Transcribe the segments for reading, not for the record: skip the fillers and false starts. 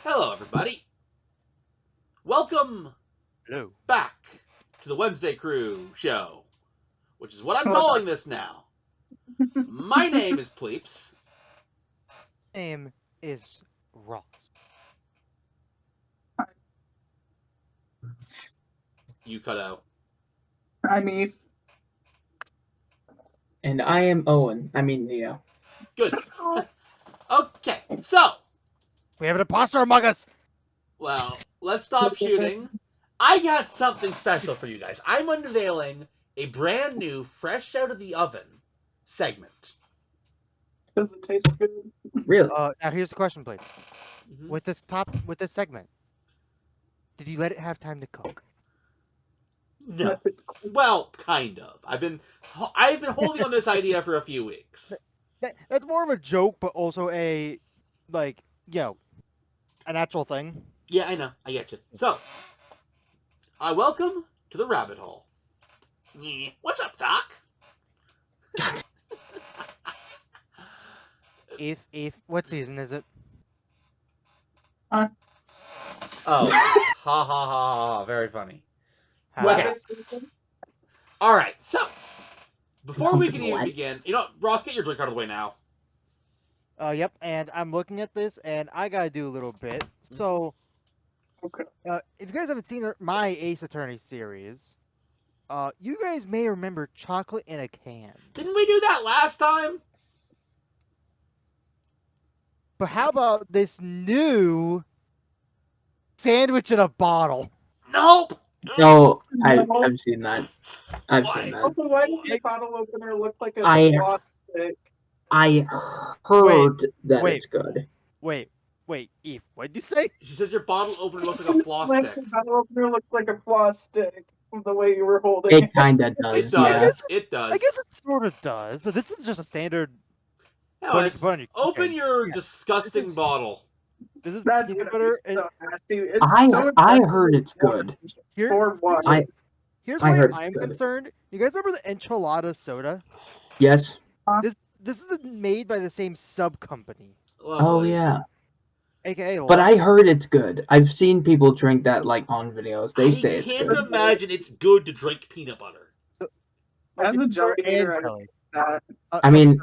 Hello, everybody. Welcome Hello. back to the Wednesday Crew show, which is what I'm Hello. calling this now. My name is Pleeps. Name is Ross. You cut out. I'm Eve. And I am Owen. I mean Neo. Good. Okay, so, We have an imposter among us. well, let's stop shooting. I got something special for you guys. I'm unveiling a brand new, fresh out of the oven segment. Does it taste good? Really? Now here's the question, please. Mhm. With this segment, did you let it have time to cook? No. Well, kind of. I've been holding on this idea for a few weeks. That's more of a joke, but also a, a natural thing. Yeah, I know. I get you. So, welcome to the rabbit hole. What's up, Doc? If what season is it? Oh, ha ha ha ha! Very funny. Huh? Okay. All right. So, before we can even begin, Ross, get your drink out of the way now. Yep. And I'm looking at this, and I gotta do a little bit. So, Okay. if you guys haven't seen my Ace Attorney series, you guys may remember Chocolate in a Can. Didn't we do that last time? But how about this new sandwich in a bottle? Nope. No, No. I've seen that. I've Why? seen that. Also, why does your bottle opener look like a I- floss stick? I heard that wait. it's good. Wait, Eve, what'd you say? She says your bottle opener looks like a floss Like, stick. your bottle opener looks like a floss stick. The way you were holding It it. kinda It does, does. yeah. It does. I guess it sort of does, but this is just a standard. Anyways, Put on your open keychain. your Yeah. disgusting bottle. This is That's peanut gonna be butter. so nasty. It's I so I aggressive heard with it's good. Here- Or what? Here's I where heard it's I'm good. concerned. You guys remember the enchilada soda? Yes. This is made by the same sub company, Oh Lovely. yeah. aka. But I heard it's good. I've seen people drink that on videos. They say it's can't good. imagine it's good to drink peanut butter. As a jelly eater, I jelly. that. I mean,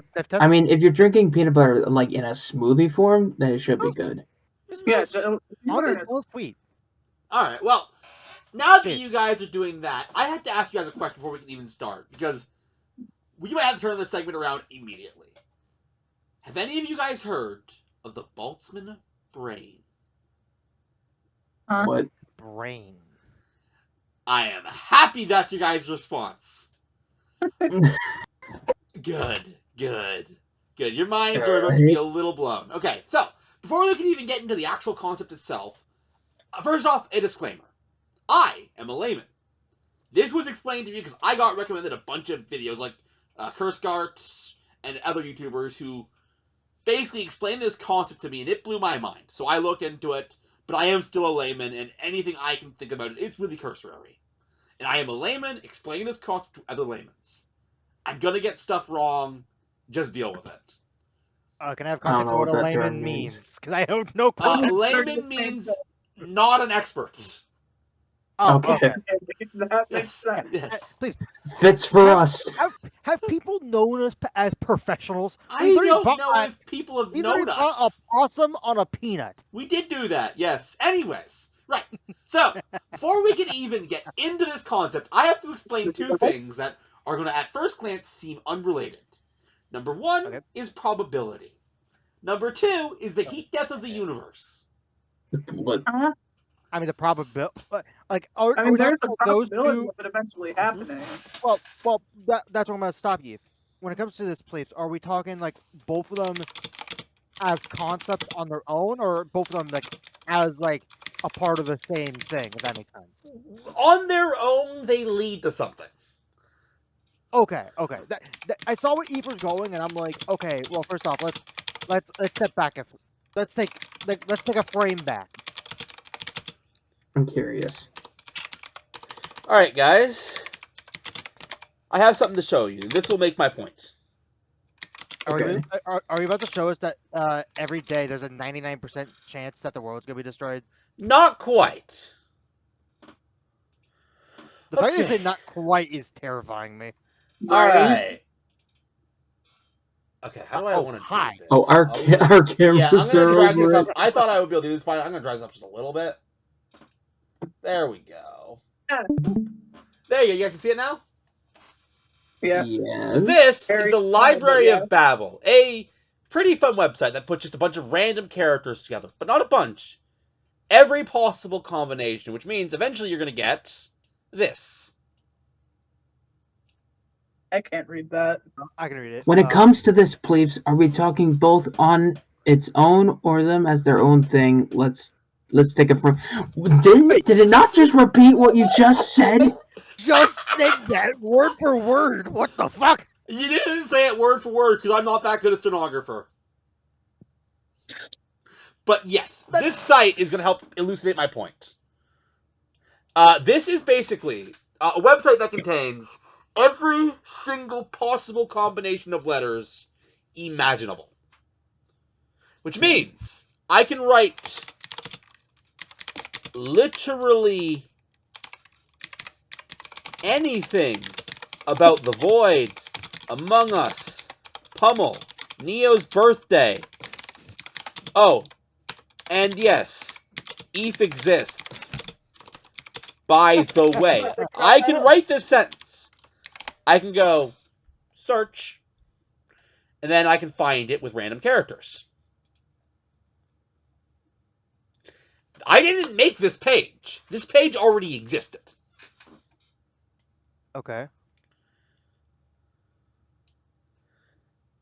if you're drinking peanut butter in a smoothie form, then it should be good. Yeah, honestly, it's all sweet. All right. Well, now that Cheers. you guys are doing that, I have to ask you guys a question before we can even start because we might have to turn this segment around immediately. Have any of you guys heard of the Boltsmannbrain? What? Brain. I am happy that's your guys' response. Good. Your minds are about to be a little blown. Okay, so before we can even get into the actual concept itself, first off, a disclaimer. I am a layman. This was explained to me because I got recommended a bunch of videos like Kurskart and other YouTubers who basically explained this concept to me, and it blew my mind. So I looked into it, but I am still a layman, and anything I can think about it, it's really cursory. And I am a layman explaining this concept to other laymans. I'm gonna get stuff wrong. Just deal with it. Can I have I don't context know of what what a that term layman means. means? Because I don't know context. Layman means not an expert. Oh, Okay. That makes sense. Yes. Please. Fits for us. Have people known us as professionals? I don't know if people have known bought us. a possum on a peanut. We did do that, yes. Anyways, right. So, before we can even get into this concept, I have to explain two things that are going to, at first glance, seem unrelated. Number one is probability. Number two is the heat death of the universe. What? I mean, the probability. There's a possibility of it eventually happening. Well, that's what I'm going to stop you. When it comes to this, Pleeps, are we talking both of them as concepts on their own, or both of them as a part of the same thing? If that makes sense. On their own, they lead to something. Okay. I saw where Eve was going, and I'm like, okay. Well, first off, let's step back. Let's take a frame back. I'm curious. All right, guys. I have something to show you. This will make my point. Are Okay. you are you about to show us that every day there's a 99% chance that the world's gonna be destroyed? Not quite. The fact that you Okay. say not quite is terrifying me. All Right? right. Okay, how do I want to hi. do this? Oh, our Yeah, I'm cameras gonna are drag this over up. it. I thought I would be able to do this fine. I'm gonna drag this up just a little bit. There we go. Yeah. There you go. You guys can see it now? Yeah. Yes. This is Very the small, Library but yeah. of Babel, a pretty fun website that puts just a bunch of random characters together, but not a bunch. Every possible combination, which means eventually you're going to get this. I can't read that. I can read it. When it comes to this, Pleeps, are we talking both on its own or them as their own thing? Let's take it from. Did it not just repeat what you just said? Just said that word for word. What the fuck? You didn't say it word for word because I'm not that good a stenographer. But yes, this site is going to help elucidate my point. This is basically a website that contains every single possible combination of letters imaginable. Which means I can write literally anything about the void, Among Us, Pummel, Neo's birthday. Oh, and yes, ETH exists. By the way, I can write this sentence. I can go search, and then I can find it with random characters. I didn't make this page. This page already existed. Okay.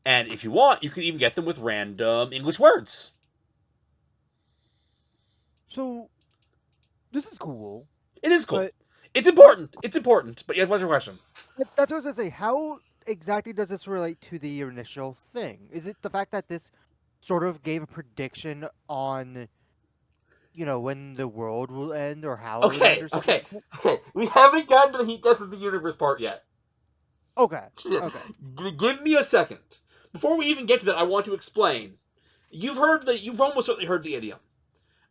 And if you want, you can even get them with random English words. So this is cool. It is cool. But It's important. It's important. But yeah, what's your question? that's what I was gonna say. How exactly does this relate to the initial thing? Is it the fact that this sort of gave a prediction on, when the world will end or how it would end or something? Okay. We haven't gotten to the heat death of the universe part yet. Okay. Give me a second. Before we even get to that, I want to explain. You've almost certainly heard the idiom.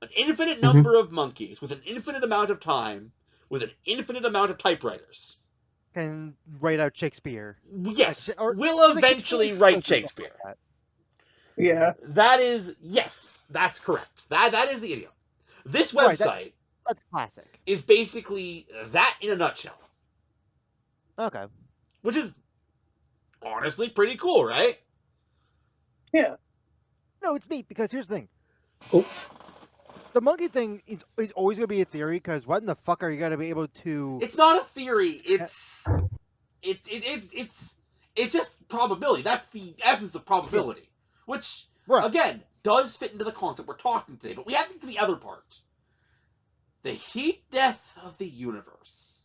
An infinite number of monkeys with an infinite amount of time with an infinite amount of typewriters. Can write out Shakespeare. Yes, Or will eventually write Shakespeare. Like Yeah. That is, yes, that's correct. That is the idiom. This website that's classic. is basically that in a nutshell. Okay. Which is honestly pretty cool, right? Yeah. No, it's neat because here's the thing. Oh. The monkey thing is always going to be a theory because what in the fuck are you going to be able to... It's not a theory. It's just probability. That's the essence of probability. Which, again, does fit into the concept we're talking today. But we have to get to the other part. The heat death of the universe.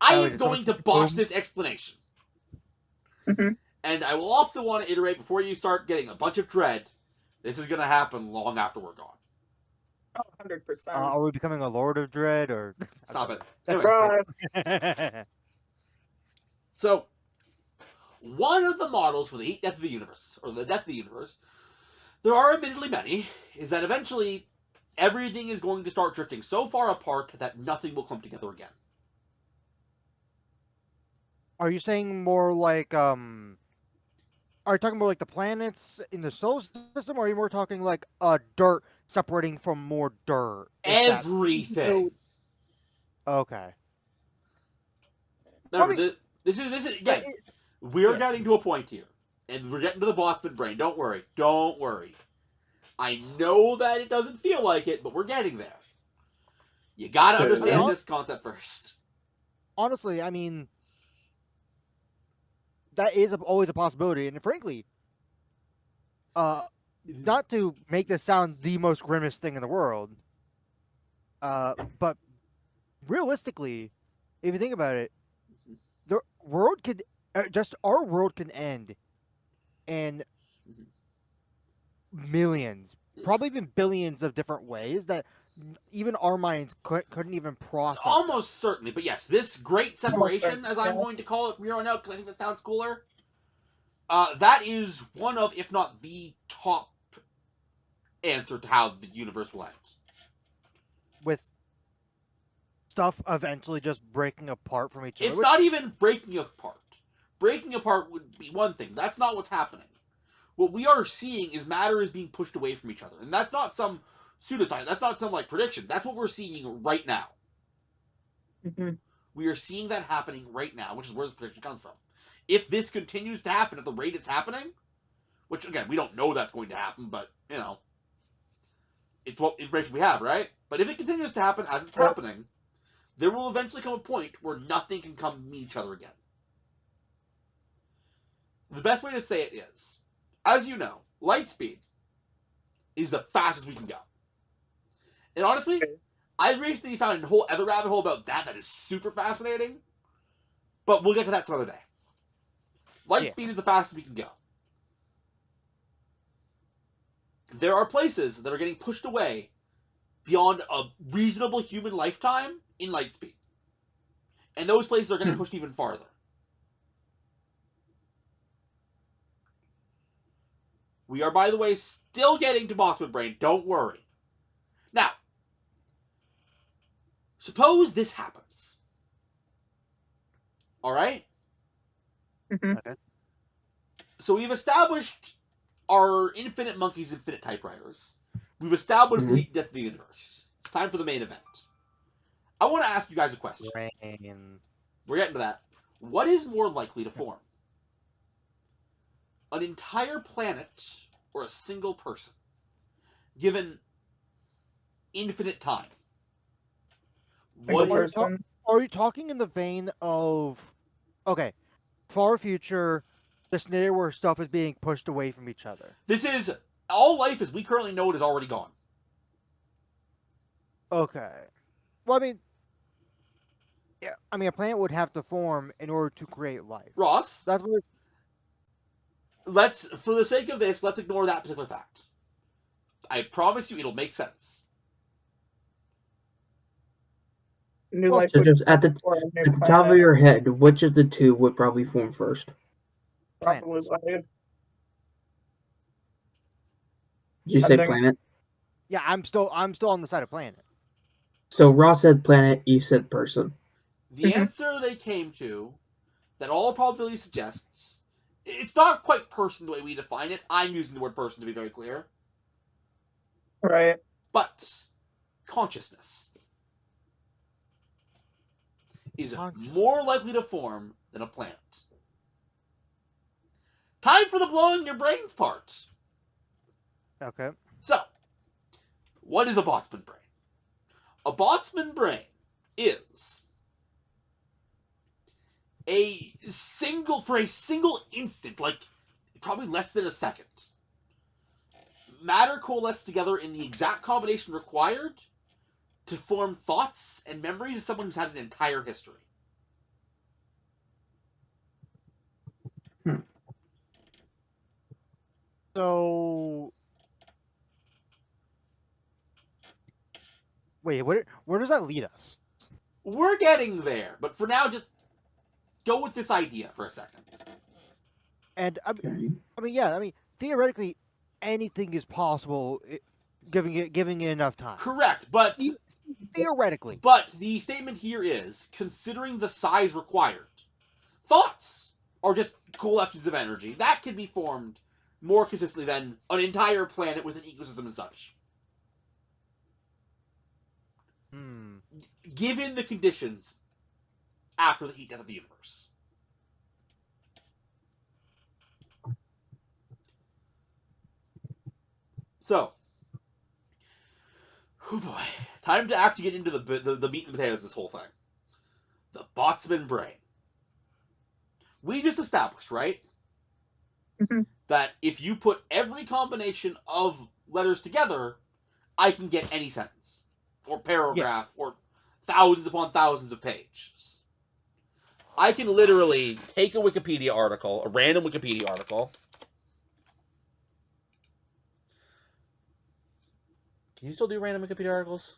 I am going to botch this explanation. Mm-hmm. And I will also want to iterate before you start getting a bunch of dread. This is going to happen long after we're gone. Oh, 100%. Are we becoming a Lord of Dread or... Stop it. Anyways. So, one of the models for the heat death of the universe, or the death of the universe, there are admittedly many, is that eventually everything is going to start drifting so far apart that nothing will come together again. Are you saying more like, are you talking about like the planets in the solar system, or are you more talking like dirt separating from more dirt? Everything. Okay. Remember, this is again. We're getting to a point here, and we're getting to the Boltsmannbrain. Don't worry. Don't worry. I know that it doesn't feel like it, but we're getting there. You gotta understand this concept first. Honestly, I mean, that is always a possibility, and frankly, not to make this sound the most grimmest thing in the world, but realistically, if you think about it, the world could our world can end in millions, probably even billions of different ways that even our minds couldn't even process. Almost certainly, but yes, this great separation, as I'm going to call it from here on out, because I think that sounds cooler. That is one of, if not the top answer to how the universe will end. With stuff eventually just breaking apart from each other. It's not even breaking apart. Breaking apart would be one thing. That's not what's happening. What we are seeing is matter is being pushed away from each other. And that's not some pseudoscience. That's not some like prediction. That's what we're seeing right now. Mm-hmm. We are seeing that happening right now, which is where this prediction comes from. If this continues to happen at the rate it's happening, which again, we don't know that's going to happen, but you know, it's what information we have, right? But if it continues to happen as it's happening, there will eventually come a point where nothing can come meet each other again. The best way to say it is, as you know, light speed is the fastest we can go. And honestly, I recently found a whole other rabbit hole about that is super fascinating. But we'll get to that some other day. Light speed is the fastest we can go. There are places that are getting pushed away beyond a reasonable human lifetime in light speed. And those places are getting pushed even farther. We are, by the way, still getting to Boltzmannbrain. Don't worry. Now, suppose this happens. All right? Mm-hmm. Okay. So we've established our infinite monkeys, infinite typewriters. We've established the heat and death of the universe. It's time for the main event. I want to ask you guys a question. We're getting to that. What is more likely to form? An entire planet or a single person? Given infinite time. Single person. Are you talking in the vein of, okay, far future, the scenario where stuff is being pushed away from each other? This is, all life as we currently know it is already gone. Okay. Well, a planet would have to form in order to create life. Ross, That's what. for the sake of this, let's ignore that particular fact. I promise you it'll make sense. New life So would just at the top of your head, which of the two would probably form first? Probably life. Did you say planet? Yeah, I'm still on the side of planet. So Ross said planet, Eve said person. The answer they came to, that all probability suggests, it's not quite person the way we define it. I'm using the word person to be very clear. Right. But consciousness is more likely to form than a planet. Time for the blowing your brains part. Okay. So, what is a Boltzmann brain? A Boltzmann brain is for a single instant, like probably less than a second, matter coalesces together in the exact combination required to form thoughts and memories of someone who's had an entire history. So, wait, where does that lead us? We're getting there, but for now, just go with this idea for a second. And theoretically, anything is possible, giving it enough time. Correct, but theoretically. But the statement here is, considering the size required, thoughts are just collections of energy that can be formed more consistently than an entire planet with an ecosystem and such. Given the conditions after the heat death of the universe. So, oh boy, time to actually get into the meat and potatoes of this whole thing. The Boltzmann brain. We just established, right? That if you put every combination of letters together, I can get any sentence, or paragraph, or thousands upon thousands of pages. I can literally take a Wikipedia article, a random Wikipedia article. Can you still do random Wikipedia articles?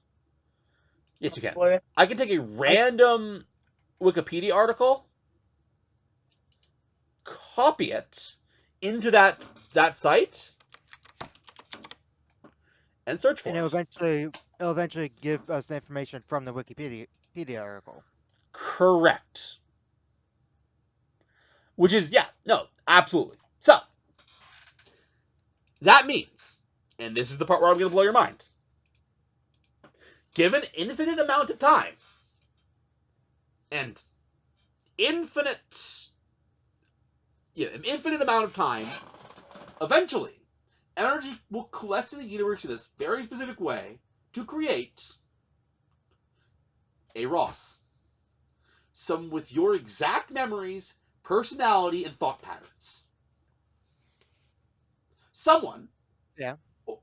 Yes, you can. I can take a random Wikipedia article, copy it, into that site and search for And it. it'll eventually give us the information from the Wikipedia article. Correct. Which is, absolutely. So, that means, and this is the part where I'm going to blow your mind, given infinite amount of time, and an infinite amount of time, eventually, energy will coalesce in the universe in this very specific way to create a Ross. Some with your exact memories, personality, and thought patterns. Someone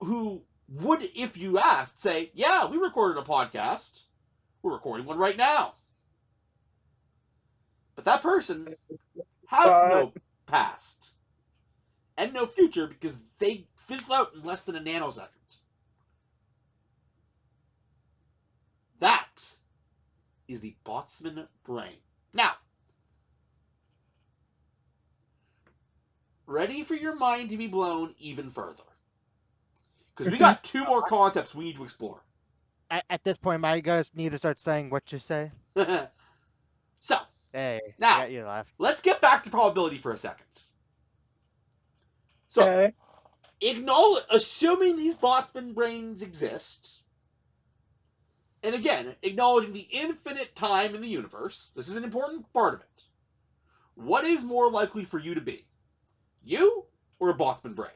who would, if you asked, say, yeah, we recorded a podcast. We're recording one right now. But that person has no past and no future because they fizzle out in less than a nanosecond. That is the Boltzmannbrain. Now, ready for your mind to be blown even further. Because we got 2 more concepts we need to explore. At this point, my guys need to start saying what you say. So, Hey, now, I got you left. Let's get back to probability for a second. So, assuming these Boltzmannbrains exist, and again, acknowledging the infinite time in the universe, this is an important part of it. What is more likely for you to be? You or a Boltzmann-brain?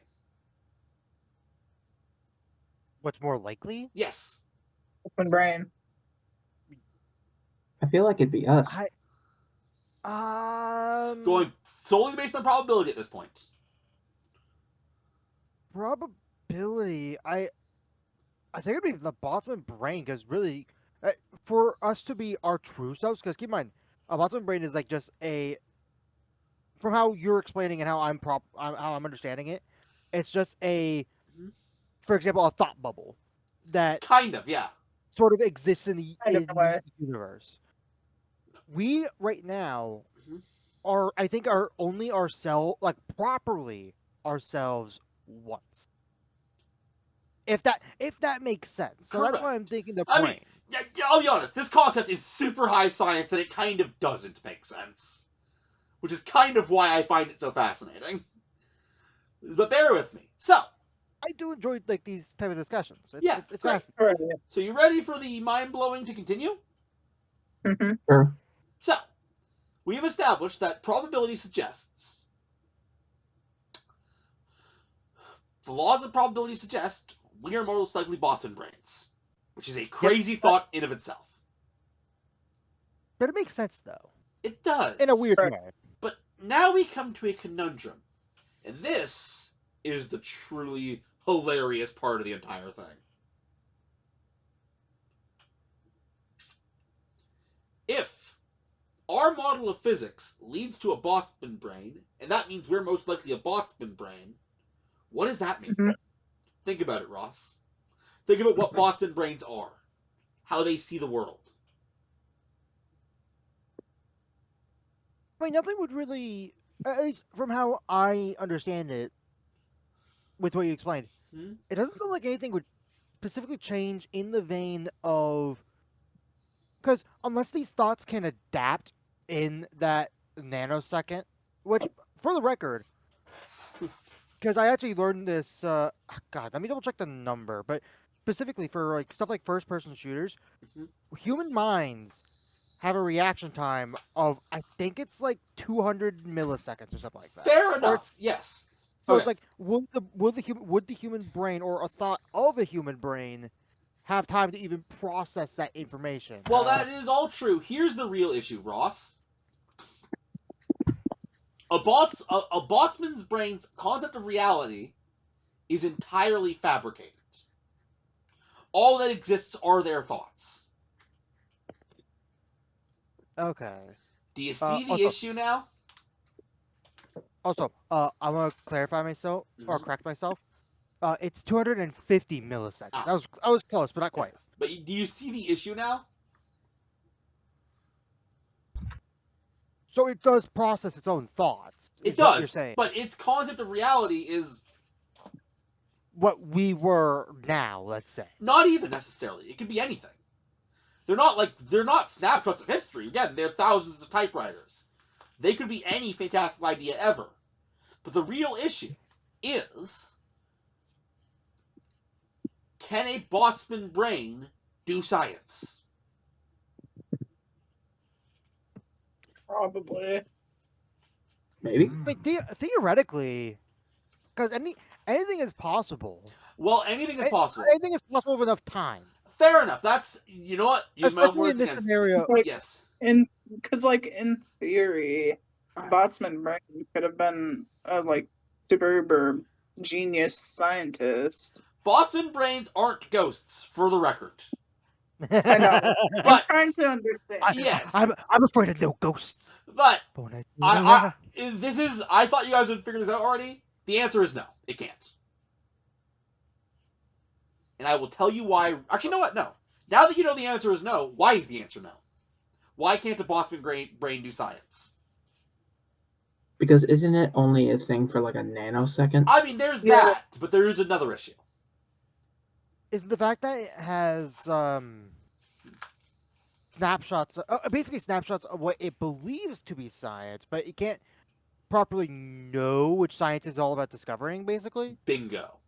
What's more likely? Yes. Boltsmannbrain. I feel like it'd be us. Going solely based on probability at this point. Probability. I think it'd be the Boltzmann-brain because really, for us to be our true selves. Because keep in mind, a Boltzmann-brain is like just a. From how you're explaining and how I'm understanding it, it's just a, for example, a thought bubble that kind of, yeah, sort of exists in the universe. We right now are, I think, are only ourselves, like properly ourselves once. If that makes sense. So correct. That's why I'm thinking the brain. I mean, yeah, I'll be honest. This concept is super high science, and it kind of doesn't make sense. Which is kind of why I find it so fascinating. But bear with me. So, I do enjoy like these type of discussions. It's fascinating. So you ready for the mind-blowing to continue? Mm-hmm. Sure. So, we have established that probability suggests the laws of probability suggest we are most likely Boltzmann-brains, which is a crazy thought in of itself. But it makes sense though. It does. In a weird way. But now we come to a conundrum. And this is the truly hilarious part of the entire thing. If our model of physics leads to a Boltzmann-brain, and that means we're most likely a Boltzmann-brain, what does that mean? Mm-hmm. Think about it, Ross. Think about what Boltzmann-brains are, how they see the world. I mean, nothing would really, at least from how I understand it, with what you explained, it doesn't sound like anything would specifically change in the vein of, because unless these thoughts can adapt in that nanosecond, which, for the record, because I actually learned this, God, let me double check the number, but specifically for like stuff like first-person shooters, human minds have a reaction time of, I think it's like 200 milliseconds or something like that. Fair enough. Yes. So it's like, would the human brain or a thought of a human brain have time to even process that information? Well, that is all true. Here's the real issue, Ross. A Boltzmann's brain's concept of reality is entirely fabricated. All that exists are their thoughts. Okay. Do you see the issue now? Also, I want to clarify myself or correct myself. It's 250 milliseconds. I was close, but not quite. But do you see the issue now? So it does process its own thoughts. It Is what you're does, saying. but its concept of reality is What we were now, let's say. not even necessarily. It could be anything. They're not snapshots of history. Again, they're thousands of typewriters. They could be any fantastical idea ever. But the real issue is, can a Boltzmann brain do science? Probably. Maybe. But theoretically, because anything is possible. Well, anything is possible. Anything is possible with enough time. Fair enough. That's, you know what? Use my own Especially in words this against. scenario. Like, Yes. Because, like, in theory, Boltzmannbrain could have been a, like, super genius scientist. Boltzmann brains aren't ghosts, for the record. I know. I'm But trying to understand. yes, I'm afraid of no ghosts. but I I thought you guys would figure this out already. The answer is no. It can't. And I will tell you why. Actually, you know what? No. Now that you know the answer is no, why is the answer no? Why can't the Boltzmann brain do science? Because isn't it only a thing for like a nanosecond? I mean, there's Yeah. that, but there is another issue. Is the fact that it has snapshots, basically snapshots of what it believes to be science, but it can't properly know which science is all about discovering, basically. Bingo.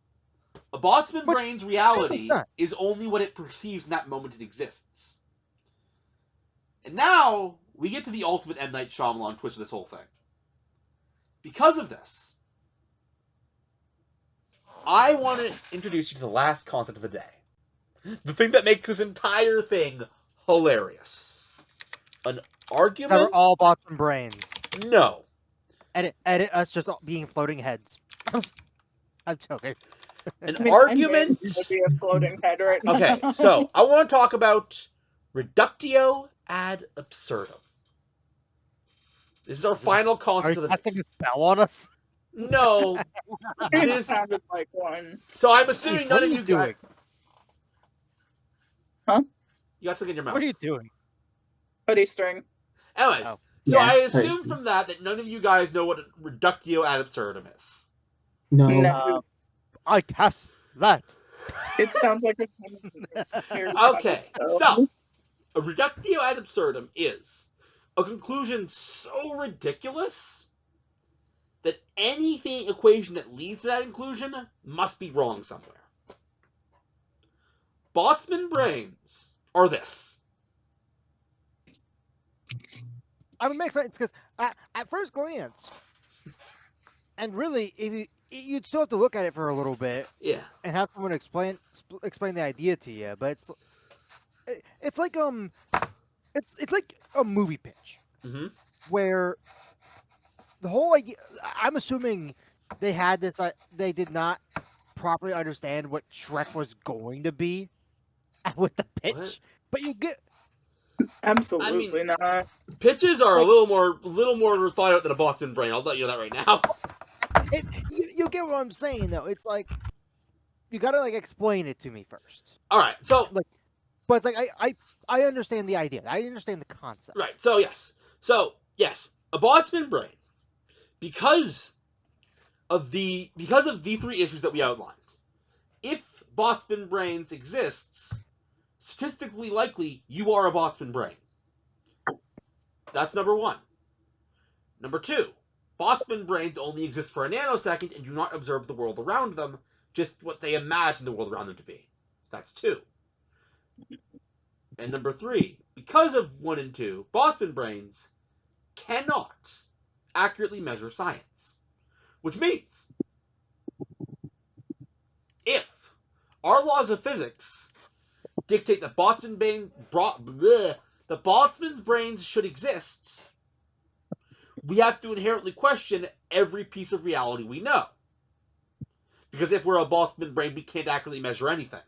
A Boltzmann But brain's reality that is only what it perceives in that moment it exists. And now we get to the ultimate M. Night Shyamalan twist of this whole thing. Because of this, I want to introduce you to the last concept of the day. The thing that makes this entire thing hilarious. An argument? That are all Boltzmann brains. No. Edit us just being floating heads. I'm joking. An I mean, argument? would be a floating head right now. Okay, so I want to talk about reductio ad absurdum. This is our final Are concept you of the day. casting a spell on us? No. It This- sounded like one. So I'm assuming What none are of you you guys. doing? Huh? You got something in your mouth. What are you doing? Hoodie string. Anyways, Oh. so Yeah, I assume right. from that none of you guys know what reductio ad absurdum is. No. No. I cast that. It sounds like it's Okay, so a reductio ad absurdum is a conclusion so ridiculous that anything equation that leads to that conclusion must be wrong somewhere. Boltzmann brains are this. I'm excited because at first glance, and really, if you'd still have to look at it for a little bit Yeah. and have someone explain the idea to you. But it's like it's like a movie pitch Mm-hmm. where the whole idea. I'm assuming they had this. They did not properly understand what Shrek was going to be with the pitch. What? But you get. Absolutely not. Pitches are Like- a little more thought out than a Boltzmann brain. I'll let you know that right now. You get what I'm saying though. It's like you gotta like explain it to me first. All right. So But it's like I understand the idea. I understand the concept. right. So yes, a Boltzmann brain, because of the three issues that we outlined. If Boltzmann brains exists, statistically likely you are a Boltzmann brain. That's number one. Number two, Boltzmann brains only exist for a nanosecond and do not observe the world around them, just what they imagine the world around them to be. That's two. And number three, because of 1 and 2, Boltzmann brains cannot accurately measure science. Which means, if our laws of physics dictate that the Boltzmann's brains should exist, we have to inherently question every piece of reality we know. Because if we're a Boltzmann brain, we can't accurately measure anything.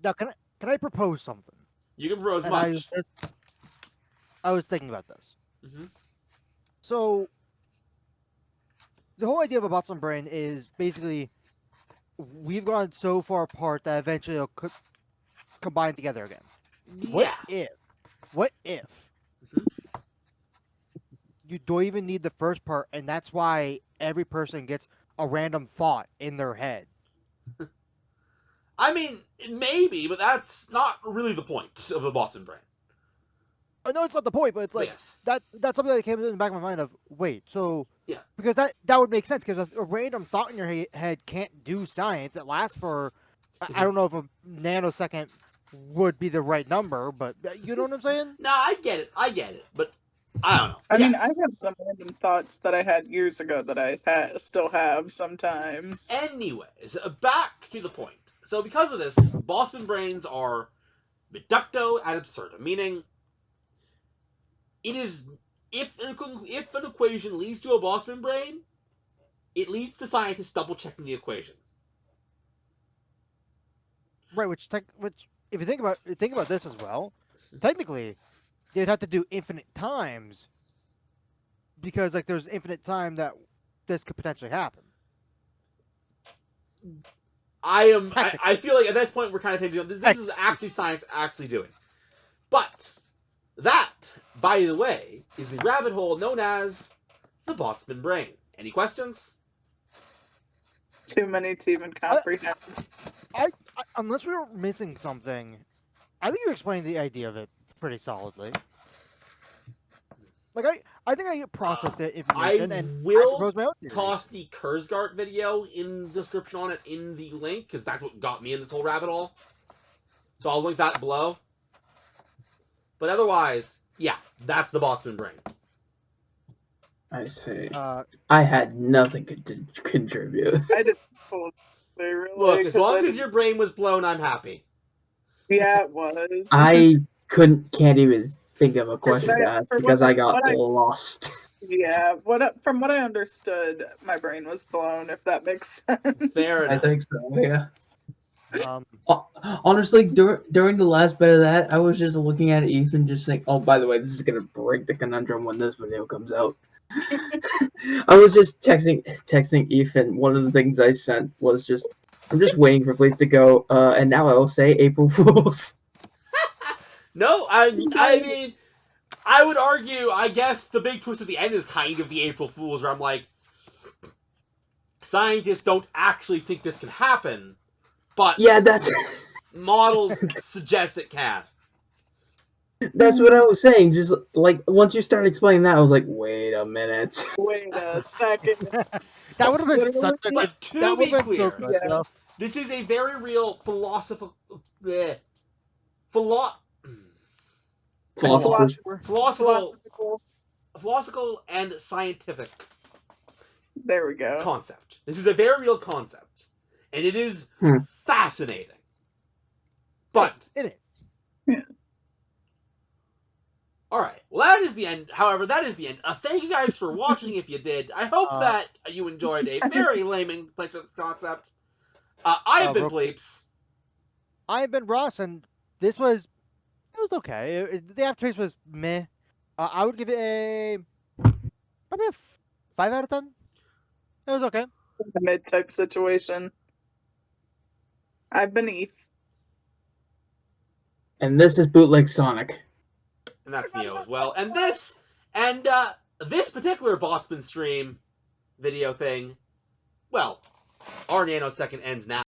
Now can I propose something? You can propose And much. I was thinking about this. Mm-hmm. So the whole idea of a Boltzmann brain is basically we've gone so far apart that eventually they'll combine together again. What Yeah. if what if you don't even need the first part, and that's why every person gets a random thought in their head? I mean, maybe, but that's not really the point of the Boltzmannbrain. I know it's not the point, but it's like Yes. that's something that came in the back of my mind of, wait, so Yeah. because that would make sense, because a random thought in your head can't do science. It lasts for I don't know if a nanosecond would be the right number, but you know what I'm saying? No, I get it, but I don't know. I mean, Yes. I have some random thoughts that I had years ago that I still have sometimes. Anyways, back to the point. So because of this, Boltzmannbrains are reducto ad absurdum, meaning it is if an equation leads to a Boltzmann-brain, it leads to scientists double checking the equation. Right, which if you think about this as well, technically they'd have to do infinite times, because like there's infinite time that this could potentially happen. I feel like at this point we're kind of thinking this is actually science actually doing. But that, by the way, is the rabbit hole known as the Boltzmann-brain. Any questions? Too many to even comprehend. I unless we were missing something, I think you explained the idea of it pretty solidly. Like I think I processed it information, and will I proposed my own theories. toss the Kurzgart video in the description on it in the link, because that's what got me in this whole rabbit hole. So I'll link that below. But otherwise, yeah, that's the Boltzmann-brain. I see. Uh, I had nothing to contribute. I didn't really. Look, as long as your brain was blown, I'm happy. Yeah, it was. I can't even think of a question to ask because I got lost. Yeah, from what I understood, my brain was blown, if that makes sense. Fair enough. I think so, yeah. Honestly, during the last bit of that, I was just looking at Ethan, just saying, "Oh, by the way, this is gonna break the conundrum when this video comes out." I was just texting Ethan. One of the things I sent was just, "I'm just waiting for Pleeps to go," and now I will say April Fools. No, I mean, I would argue, I guess the big twist at the end is kind of the April Fools, where I'm like, scientists don't actually think this can happen, but yeah, that's models suggest it can. That's what I was saying. Just like once you started explaining that, I was like, "Wait a minute." Wait a second. that would have been such a But that to would be have been so clear, good. Yeah. this is a very real philosophical and scientific There we go. concept. This is a very real concept, and it is fascinating. But it is. Yeah. All right. Well, that is the end. However, that is the end. Thank you guys for watching. If you did, I hope that you enjoyed a very layman playthrough of this concept. I've been Pleeps. I've been Ross, and it was okay. The aftertaste was meh. I would give it probably a 5 out of 10. It was okay. A mid-type situation. I've been Eve. And this is Bootleg Sonic. And that's Neo as well. And this particular Boltzmann stream video thing, well, our nanosecond ends now.